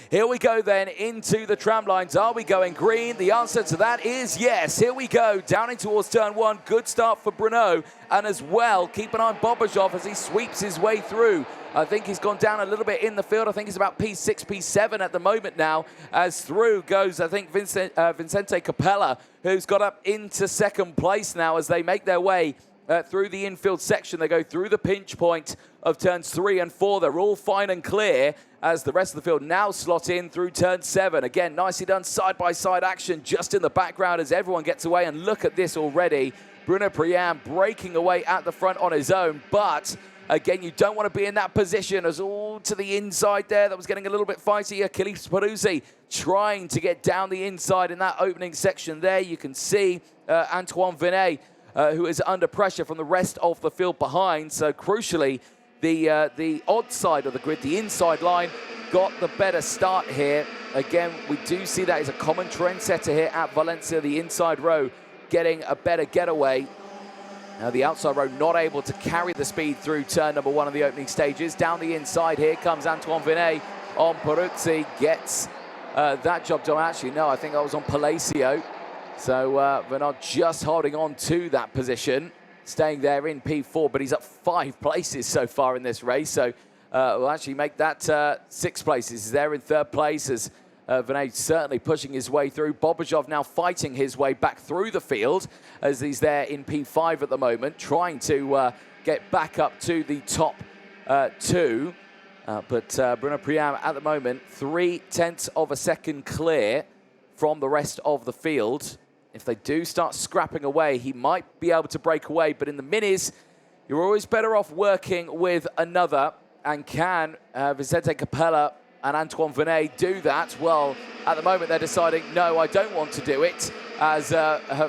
Here we go then into the tram lines. Are we going green? The answer to that is yes. Here we go, down in towards turn one. Good start for Bruno. And as well, keep an eye on Bobajov as he sweeps his way through. I think he's gone down a little bit in the field. I think he's about P6, P7 at the moment now. As through goes, I think, Vicente Capella, who's got up into second place now as they make their way through the infield section. They go through the pinch point of turns 3 and 4. They're all fine and clear as the rest of the field now slot in through turn 7. Again, nicely done side-by-side action just in the background as everyone gets away. And look at this already. Bruno Priam breaking away at the front on his own. But again, you don't want to be in that position as all to the inside there. That was getting a little bit fighty. Achilles Peruzzi trying to get down the inside in that opening section there. You can see Antoine Vinet, who is under pressure from the rest of the field behind. So crucially, the odd side of the grid, the inside line, got the better start here. Again, we do see that as a common trendsetter here at Valencia, the inside row getting a better getaway. Now the outside row not able to carry the speed through turn number 1 of the opening stages. Down the inside here comes Antoine Vinet on Peruzzi, gets that job done. Actually, no, I think that was on Palacio. So Vinet just holding on to that position, staying there in P4, but he's up 5 places so far in this race. So we'll actually make that 6 places. He's there in 3rd place as Vinet certainly pushing his way through. Bobajov now fighting his way back through the field as he's there in P5 at the moment, trying to get back up to the top 2. But Bruno Priam at the moment, 0.3 of a second clear from the rest of the field. If they do start scrapping away, he might be able to break away. But in the minis, you're always better off working with another. And can Vicente Capella and Antoine Vinet do that? Well, at the moment, they're deciding, no, I don't want to do it, as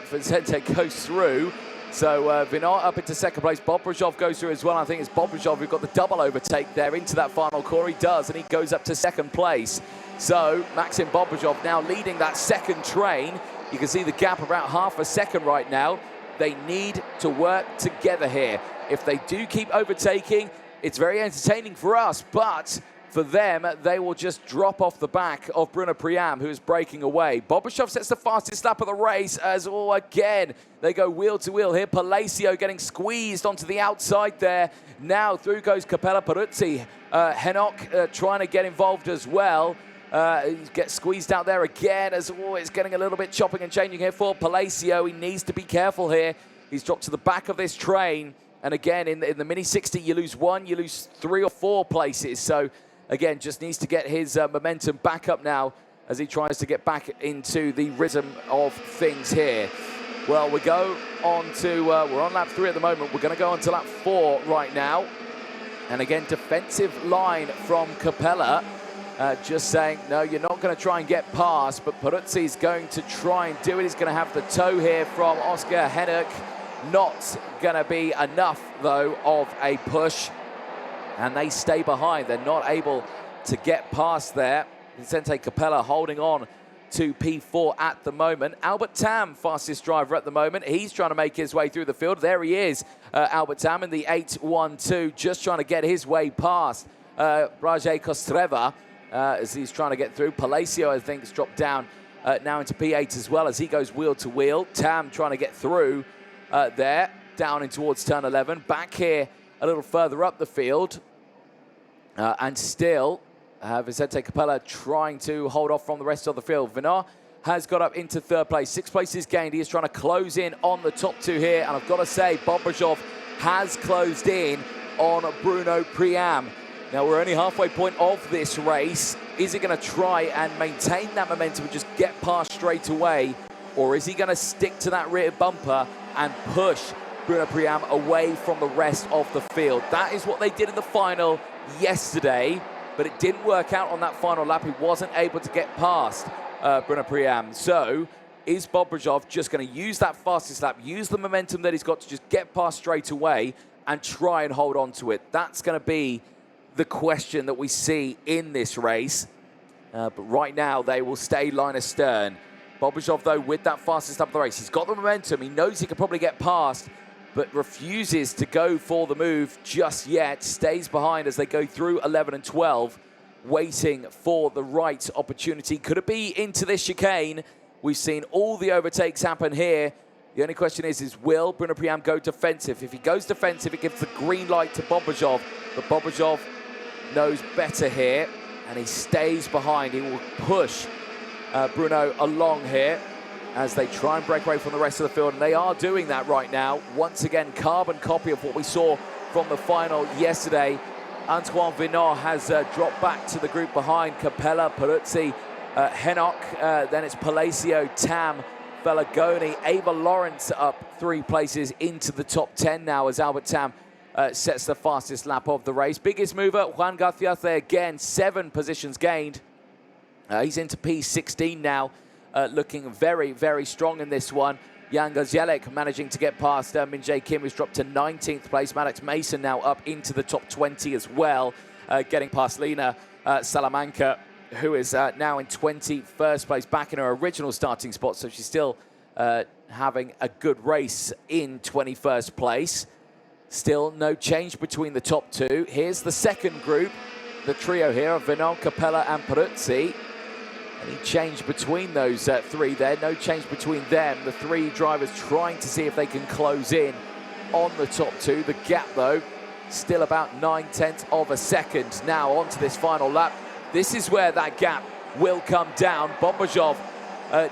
Vicente goes through. So Vinet up into second place. Bobajov goes through as well. I think it's Bobajov who got the double overtake there into that final corner. He does, and he goes up to second place. So Maxim Bobajov now leading that second train. You can see the gap about half a second right now. They need to work together here. If they do keep overtaking, it's very entertaining for us, but for them, they will just drop off the back of Bruno Priam, who is breaking away. Bobashov sets the fastest lap of the race as, again, they go wheel to wheel here. Palacio getting squeezed onto the outside there. Now through goes Capella Peruzzi. Henok trying to get involved as well. He gets squeezed out there again as it's getting a little bit chopping and changing here for Palacio. He needs to be careful here. He's dropped to the back of this train. And again, in the Mini 60, you lose 1, you lose 3 or 4 places. So again, just needs to get his momentum back up now as he tries to get back into the rhythm of things here. Well, we go on to, we're on lap 3 at the moment. We're going to go on to lap 4 right now. And again, defensive line from Capella. Just saying, no, you're not going to try and get past, but Peruzzi is going to try and do it. He's going to have the toe here from Oscar Henok. Not going to be enough, though, of a push. And they stay behind. They're not able to get past there. Vicente Capella holding on to P4 at the moment. Albert Tam, fastest driver at the moment. He's trying to make his way through the field. There he is, Albert Tam in the 8-1-2, just trying to get his way past Rajay Kostreva as he's trying to get through. Palacio, I think, has dropped down now into P8 as well as he goes wheel to wheel. Tam trying to get through there, down in towards turn 11. Back here a little further up the field. And still, Vicente Capella trying to hold off from the rest of the field. Vinet has got up into 3rd place. 6 places gained. He is trying to close in on the top 2 here. And I've got to say, Bobajov has closed in on Bruno Priam. Now, we're only halfway point of this race. Is he going to try and maintain that momentum and just get past straight away? Or is he going to stick to that rear bumper and push Bruno Priam away from the rest of the field? That is what they did in the final yesterday, but it didn't work out on that final lap. He wasn't able to get past Bruno Priam. So is Bobajov just going to use that fastest lap, use the momentum that he's got to just get past straight away and try and hold on to it? That's going to be the question that we see in this race. But right now, they will stay line astern. Bobajov, though, with that fastest lap of the race, he's got the momentum. He knows he can probably get past, but refuses to go for the move just yet. Stays behind as they go through 11 and 12. waiting for the right opportunity. Could it be into this chicane? We've seen all the overtakes happen here. The only question is will Bruno Priam go defensive? If he goes defensive, it gives the green light to Bobajov. But Bobajov knows better here, and he stays behind. He will push Bruno along here as they try and break away from the rest of the field, and they are doing that right now. Once again, carbon copy of what we saw from the final yesterday. Antoine Vinot has dropped back to the group behind. Capella, Peruzzi, Henok, then it's Palacio, Tam, Belagoni, Ava Lawrence up 3 places into the top 10 now as Albert Tam sets the fastest lap of the race. Biggest mover, Juan Garcia again, 7 positions gained. He's into P16 now, looking very, very strong in this one. Jan Gazielek managing to get past Min Jae Kim, who's dropped to 19th place. Maddox Mason now up into the top 20 as well, getting past Lena Salamanca, who is now in 21st place, back in her original starting spot, so she's still having a good race in 21st place. Still no change between the top 2. Here's the second group, the trio here of Vinon, Capella and Peruzzi. Any change between those 3 there? No change between them. The 3 drivers trying to see if they can close in on the top 2. The gap, though, still about 9/10 of a second. Now onto this final lap. This is where that gap will come down. Bobajov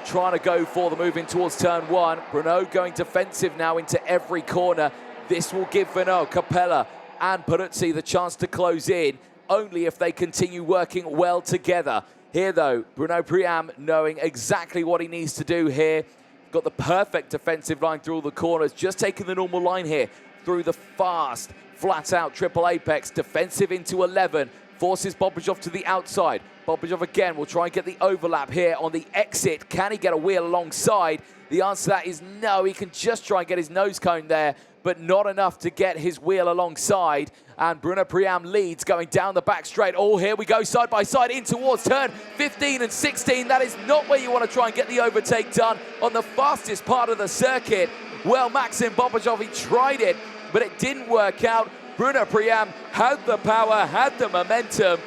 trying to go for the move in towards turn 1. Bruno going defensive now into every corner. This will give Vinot, Capella and Peruzzi the chance to close in, only if they continue working well together. Here, though, Bruno Priam knowing exactly what he needs to do here. Got the perfect defensive line through all the corners. Just taking the normal line here through the fast, flat-out triple apex. Defensive into 11. Forces Bobajov to the outside. Bobajov again will try and get the overlap here on the exit. Can he get a wheel alongside? The answer to that is no. He can just try and get his nose cone there, but not enough to get his wheel alongside. And Bruno Priam leads going down the back straight. Oh, here we go, side by side in towards turn 15 and 16. That is not where you want to try and get the overtake done on the fastest part of the circuit. Well, Maxim Bobajov, he tried it, but it didn't work out. Bruno Priam had the power, had the momentum,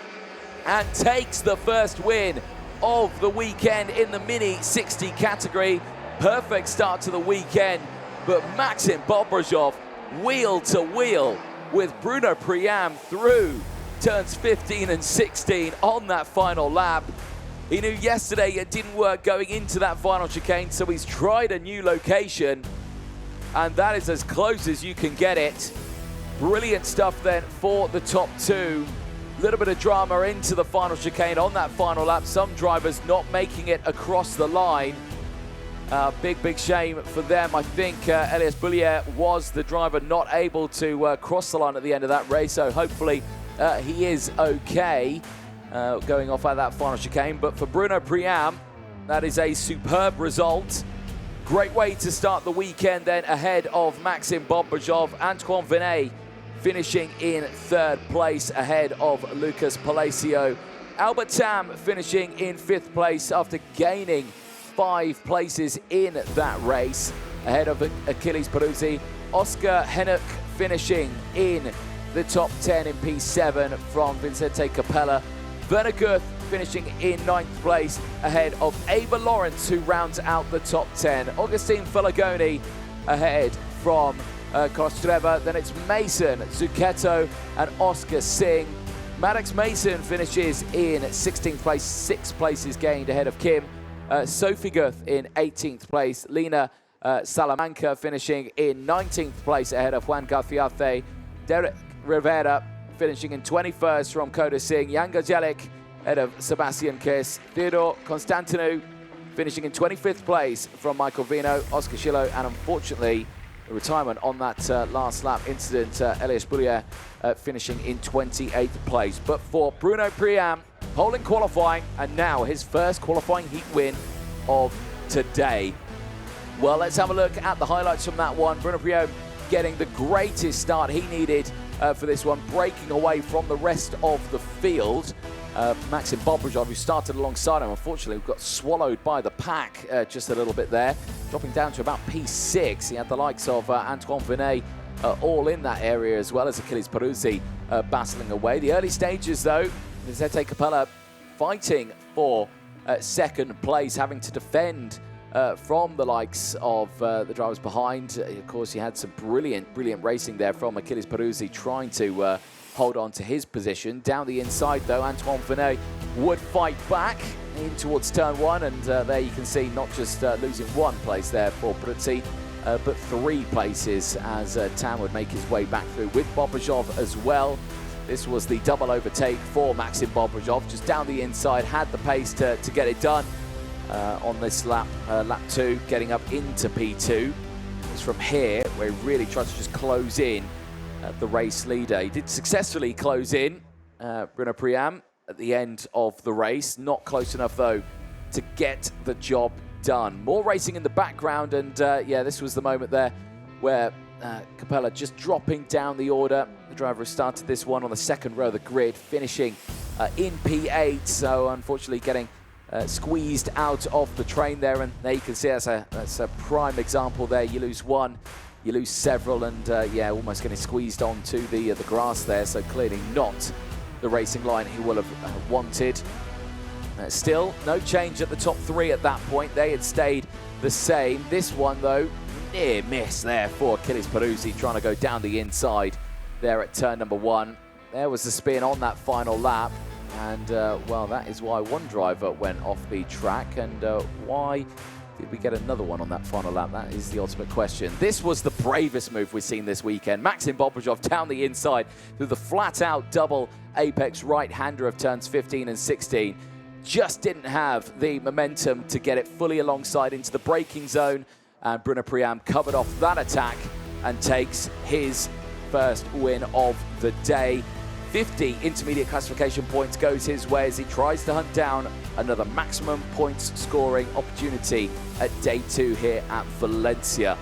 and takes the first win of the weekend in the Mini 60 category. Perfect start to the weekend, but Maxim Bobajov wheel to wheel with Bruno Priam through turns 15 and 16 on that final lap. He knew yesterday it didn't work going into that final chicane, so he's tried a new location, and that is as close as you can get it. Brilliant stuff then for the top 2. A little bit of drama into the final chicane on that final lap. Some drivers not making it across the line. Big shame for them. I think Elias Boulier was the driver not able to cross the line at the end of that race, so hopefully he is okay going off at that final chicane. But for Bruno Priam, that is a superb result. Great way to start the weekend then ahead of Maxim Bobajov. Antoine Vinay finishing in 3rd place ahead of Lucas Palacio. Albert Tam finishing in 5th place after gaining 5 places in that race ahead of Achilles Peruzzi. Oscar Henok finishing in the top 10 in P7 from Vincente Capella. Werner Guth finishing in 9th place ahead of Ava Lawrence, who rounds out the top 10. Augustine Felagoni ahead from Kostreva. Then it's Mason, Zucchetto and Oscar Singh. Maddox Mason finishes in 16th place, 6 places gained ahead of Kim. Sophie Guth in 18th place. Lena Salamanca finishing in 19th place ahead of Juan Garfiate. Derek Rivera finishing in 21st from Koda Singh. Jan Gajelik ahead of Sebastian Kiss. Theodore Constantinou finishing in 25th place from Michael Vino, Oscar Schillo, and unfortunately, the retirement on that last lap incident, Elias Boulier finishing in 28th place. But for Bruno Priam, pole in qualifying, and now his first qualifying heat win of today. Well, let's have a look at the highlights from that one. Bruno Priam getting the greatest start he needed for this one, breaking away from the rest of the field. Maxim Bobajov, who started alongside him, unfortunately got swallowed by the pack just a little bit there, dropping down to about P6. He had the likes of Antoine Vinay all in that area, as well as Achilles Peruzzi battling away. The early stages, though, Zete Capella fighting for second place, having to defend from the likes of the drivers behind. Of course, he had some brilliant racing there from Achilles Peruzzi, trying to hold on to his position. Down the inside, though, Antoine Venet would fight back in towards turn one, and there you can see not just losing one place there for Peruzzi, but 3 places as Tam would make his way back through with Bobrajov as well. This was the double overtake for Maxim Bobrajov, just down the inside, had the pace to get it done on this lap 2, getting up into P2. It's from here where he really tried to just close in the race leader. He did successfully close in Bruno Priam at the end of the race. Not close enough, though, to get the job done. More racing in the background, and yeah, this was the moment there where Capella just dropping down the order. The driver has started this one on the second row of the grid, finishing in P8, so unfortunately getting squeezed out of the train there. And there you can see that's a prime example there. You lose one, you lose several, and yeah, almost getting squeezed onto the grass there, so clearly not the racing line he will have wanted. Still, no change at the top 3 at that point. They had stayed the same. This one, though, near miss there for Achilles Peruzzi, trying to go down the inside there at turn number 1. There was the spin on that final lap, and well, that is why one driver went off the track, and why did we get another one on that final lap? That is the ultimate question. This was the bravest move we've seen this weekend. Maxim Bobrajov down the inside through the flat-out double apex right-hander of turns 15 and 16. Just didn't have the momentum to get it fully alongside into the braking zone, and Bruno Priam covered off that attack and takes his first win of the day. 50 intermediate classification points goes his way as he tries to hunt down another maximum points scoring opportunity at day 2 here at Valencia.